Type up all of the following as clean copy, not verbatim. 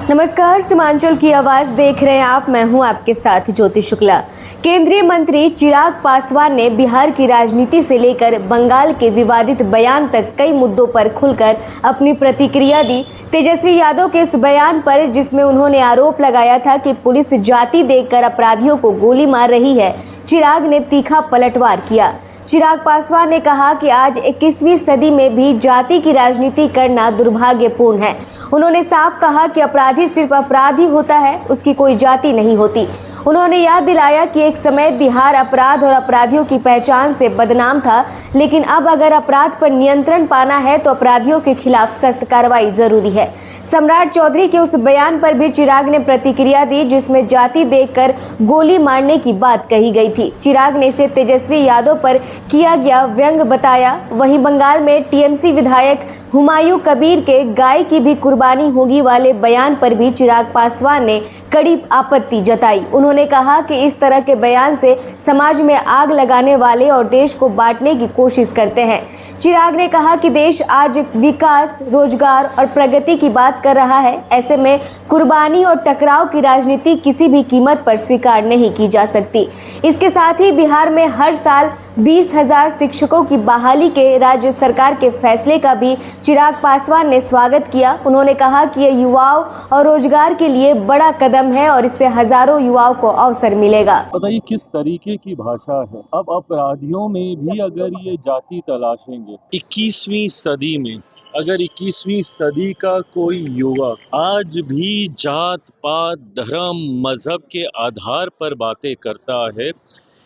नमस्कार, सीमांचल की आवाज देख रहे हैं आप। मैं हूं आपके साथ ज्योति शुक्ला। केंद्रीय मंत्री चिराग पासवान ने बिहार की राजनीति से लेकर बंगाल के विवादित बयान तक कई मुद्दों पर खुलकर अपनी प्रतिक्रिया दी। तेजस्वी यादव के इस बयान पर, जिसमें उन्होंने आरोप लगाया था कि पुलिस जाति देखकर अपराधियों को गोली मार रही है, चिराग ने तीखा पलटवार किया। चिराग पासवान ने कहा कि आज 21वीं सदी में भी जाति की राजनीति करना दुर्भाग्यपूर्ण है। उन्होंने साफ कहा कि अपराधी सिर्फ अपराधी होता है, उसकी कोई जाति नहीं होती। उन्होंने याद दिलाया कि एक समय बिहार अपराध और अपराधियों की पहचान से बदनाम था, लेकिन अब अगर अपराध पर नियंत्रण पाना है तो अपराधियों के खिलाफ सख्त कार्रवाई जरूरी है। सम्राट चौधरी के उस बयान पर भी चिराग ने प्रतिक्रिया दी, जिसमें जाति देखकर गोली मारने की बात कही गई थी। चिराग ने इसे तेजस्वी यादव पर किया गया व्यंग बताया। वहीं बंगाल में टीएमसी विधायक हुमायूं कबीर के गाय की भी कुर्बानी होगी वाले बयान पर भी चिराग पासवान ने कड़ी आपत्ति जताई। उन्होंने कहा कि इस तरह के बयान से समाज में आग लगाने वाले और देश को बांटने की कोशिश करते हैं। चिराग ने कहा कि देश आज विकास, रोजगार और प्रगति की बात कर रहा है। ऐसे में कुर्बानी और टकराव की राजनीति किसी भी कीमत पर स्वीकार नहीं की जा सकती। इसके साथ ही बिहार में हर साल 20,000 शिक्षकों की बहाली के राज्य सरकार के फैसले का भी चिराग पासवान ने स्वागत किया। उन्होंने कहा कि ये युवाओं और रोजगार के लिए बड़ा कदम है और इससे हजारों युवाओं को अवसर मिलेगा। बताइए किस तरीके की भाषा है। अब अपराधियों में भी अगर ये जाति तलाशेंगे, 21वीं सदी में अगर 21वीं सदी का कोई युवा आज भी जात पात, धर्म, मजहब के आधार पर बातें करता है,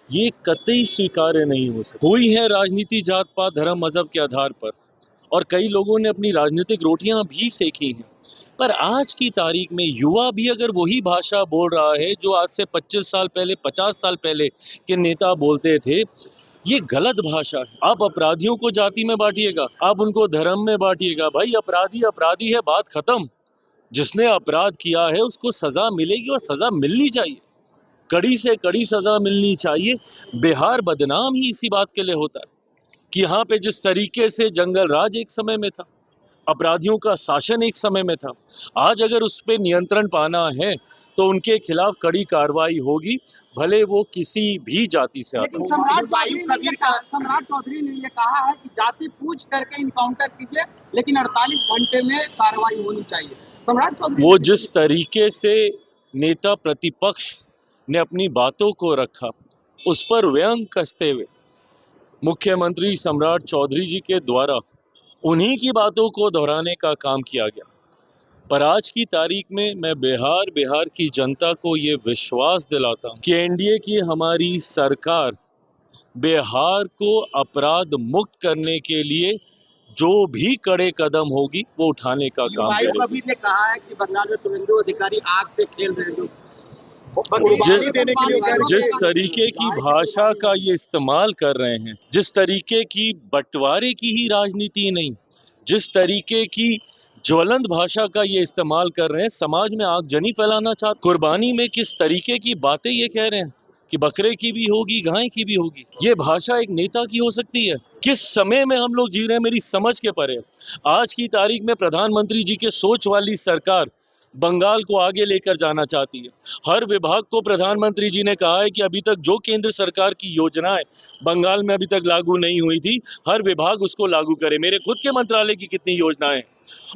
ये कतई स्वीकार्य नहीं हो सकता। हुई है राजनीति जात पात, धर्म, मजहब के आधार पर, और कई लोगों ने अपनी राजनीतिक रोटियां भी सेकी हैं। पर आज की तारीख में युवा भी अगर वही भाषा बोल रहा है जो आज से 25 साल पहले, 50 साल पहले के नेता बोलते थे, ये गलत भाषा है। आप अपराधियों को जाति में बांटिएगा, आप उनको धर्म में बांटिएगा। भाई अपराधी अपराधी है, बात खत्म। जिसने अपराध किया है उसको सजा मिलेगी और सजा मिलनी चाहिए, कड़ी से कड़ी सजा मिलनी चाहिए। बिहार बदनाम ही इसी बात के लिए होता है कि यहाँ पे जिस तरीके से जंगल राज एक समय में था, अपराधियों का शासन एक समय में था, आज अगर उस पर नियंत्रण पाना है तो उनके खिलाफ कड़ी कार्रवाई होगी, भले वो किसी भी जाति से आते हो। सम्राट चौधरी ने ये कहा है कि जाति पूछ करके इनकाउंटर कीजिए, लेकिन 48 घंटे में कार्रवाई होनी चाहिए। सम्राट चौधरी वो जिस तरीके से नेता प्रतिपक्ष ने अपनी बातों को रखा, उस पर व्यंग कसते हुए मुख्यमंत्री सम्राट चौधरी जी के द्वारा उन्हीं की बातों को दोहराने का काम किया गया। पर आज की तारीख में मैं बिहार की जनता को ये विश्वास दिलाता हूँ कि एनडीए की हमारी सरकार बिहार को अपराध मुक्त करने के लिए जो भी कड़े कदम होगी वो उठाने का काम करेगी। कबीर ने कहा है कि बंगाल में शुभेंदु अधिकारी आग पे खेल रहे हैं। जिस तरीके की भाषा का ये इस्तेमाल कर रहे हैं, जिस तरीके की बंटवारे की ही राजनीति नहीं, जिस तरीके की ज्वलंत भाषा का ये इस्तेमाल कर रहे हैं, समाज में आगजनी फैलाना चाहते, कुर्बानी में किस तरीके की बातें ये कह रहे हैं कि बकरे की भी होगी, गाय की भी होगी, ये भाषा एक नेता की हो सकती है? किस समय में हम लोग जी रहे हैं, मेरी समझ के परे। आज की तारीख में प्रधानमंत्री जी के सोच वाली सरकार बंगाल को आगे लेकर जाना चाहती है। हर विभाग को प्रधानमंत्री जी ने कहा है कि अभी तक जो केंद्र सरकार की योजनाएं बंगाल में अभी तक लागू नहीं हुई थी, हर विभाग उसको लागू करे। मेरे खुद के मंत्रालय की कितनी योजनाएं,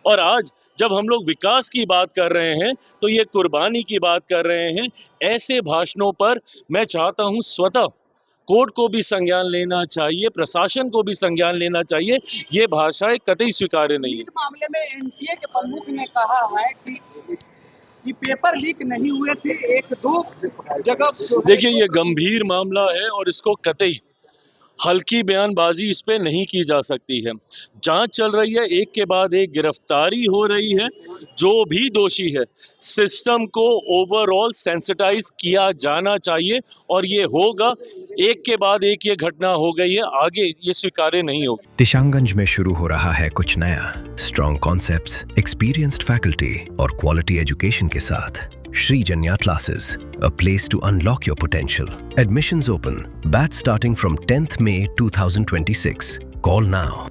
और आज जब हम लोग विकास की बात कर रहे हैं तो ये कुर्बानी की बात कर रहे हैं। ऐसे भाषणों पर मैं चाहता हूं स्वतः कोर्ट को भी संज्ञान लेना चाहिए, प्रशासन को भी संज्ञान लेना चाहिए। ये भाषाएं कतई स्वीकार्य नहीं है। इस मामले में एनटीए के प्रमुख ने कहा है कि पेपर लीक नहीं हुए थे, 1-2 जगह। देखिए ये गंभीर मामला है और इसको कतई हल्की बयानबाजी इस पे नहीं की जा सकती है। जांच चल रही है, एक के बाद एक गिरफ्तारी हो रही है। जो भी दोषी है, सिस्टम को ओवरऑल सेंसिटाइज किया जाना चाहिए और ये होगा। एक के बाद एक ये घटना हो गई है, आगे ये स्वीकार्य नहीं होगी। दिशांगंज में शुरू हो रहा है कुछ नया। स्ट्रॉन्ग कॉन्सेप्ट्स, एक्सपीरियंस्ड फैकल्टी और क्वालिटी एजुकेशन के साथ Sri Janya Classes, a place to unlock your potential. Admissions open. Batch starting from 10th May 2026. Call now.